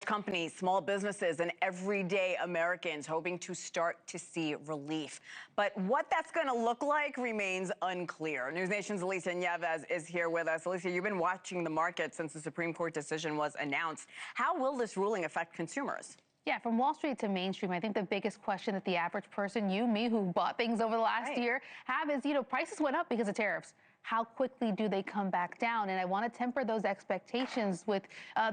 companies, small businesses, and everyday Americans hoping to start to see relief. But what that's going to look like remains unclear. NewsNation's Alicia Nieves is here with us. Alicia, you've been watching the market since the Supreme Court decision was announced. How will this ruling affect consumers? Yeah, from Wall Street to mainstream, I think the biggest question that the average person, you, me, who bought things over the last year, have is, prices went up because of tariffs. How quickly do they come back down? And I want to temper those expectations with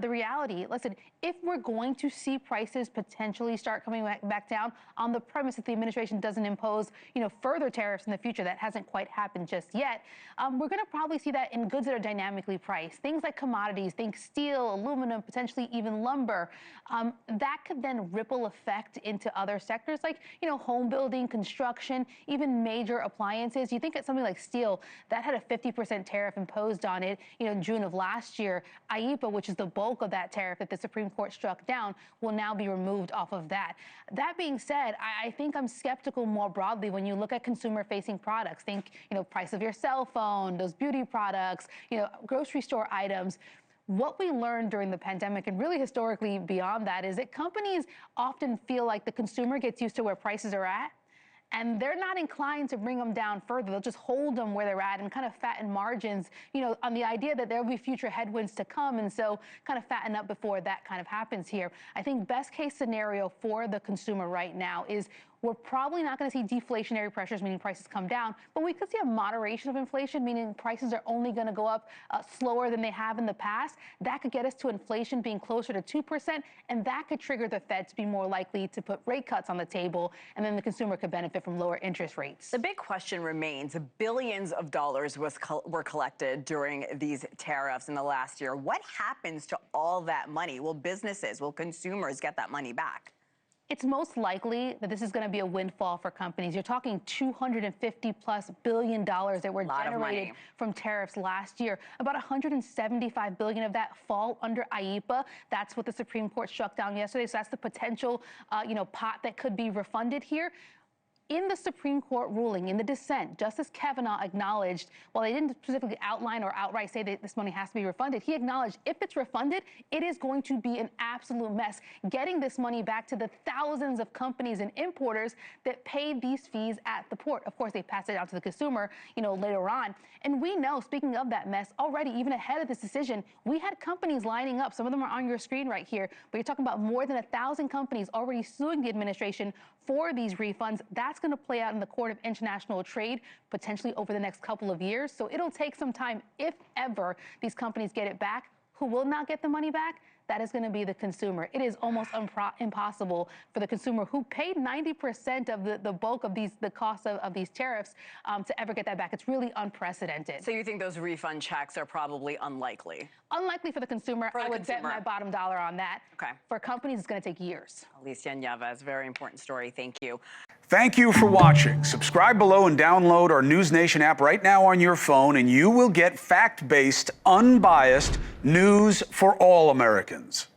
the reality. Listen, if we're going to see prices potentially start coming back down on the premise that the administration doesn't impose, further tariffs in the future, that hasn't quite happened just yet, we're going to probably see that in goods that are dynamically priced. Things like commodities, think steel, aluminum, potentially even lumber. That could then ripple effect into other sectors like, home building, construction, even major appliances. You think at something like steel, that had a 50% tariff imposed on it, in June of last year. IEEPA, which is the bulk of that tariff that the Supreme Court struck down, will now be removed off of that. That being said, I think I'm skeptical more broadly when you look at consumer-facing products. Think, price of your cell phone, those beauty products, grocery store items. What we learned during the pandemic, and really historically beyond that, is that companies often feel like the consumer gets used to where prices are at, and they're not inclined to bring them down further. They'll just hold them where they're at and kind of fatten margins, on the idea that there will be future headwinds to come, and so kind of fatten up before that kind of happens here. I think best case scenario for the consumer right now is we're probably not going to see deflationary pressures, meaning prices come down, but we could see a moderation of inflation, meaning prices are only going to go up slower than they have in the past. That could get us to inflation being closer to 2%, and that could trigger the Fed to be more likely to put rate cuts on the table, and then the consumer could benefit from lower interest rates. The big question remains, billions of dollars were collected during these tariffs in the last year. What happens to all that money? Will businesses, will consumers get that money back? It's most likely that this is going to be a windfall for companies. You're talking $250+ billion that were generated from tariffs last year. About $175 billion of that fall under IEEPA. That's what the Supreme Court struck down yesterday. So that's the potential, pot that could be refunded here. In the Supreme Court ruling, in the dissent, Justice Kavanaugh acknowledged, while they didn't specifically outline or outright say that this money has to be refunded, he acknowledged if it's refunded, it is going to be an absolute mess getting this money back to the thousands of companies and importers that paid these fees at the port. Of course, they passed it out to the consumer, later on. And we know, speaking of that mess, already even ahead of this decision, we had companies lining up. Some of them are on your screen right here, but you're talking about more than 1,000 companies already suing the administration for these refunds. That's going to play out in the Court of International Trade potentially over the next couple of years. So it'll take some time, if ever these companies get it back. Who will not get the money back? That is going to be the consumer. It is almost impossible for the consumer who paid 90% of the bulk of the cost of these tariffs to ever get that back. It's really unprecedented. So you think those refund checks are probably unlikely? Unlikely for the consumer. I would bet my bottom dollar on that. Okay. For companies, it's going to take years. Alicia Nieves, very important story. Thank you. Thank you for watching. Subscribe below and download our NewsNation app right now on your phone, and you will get fact-based, unbiased news for all Americans.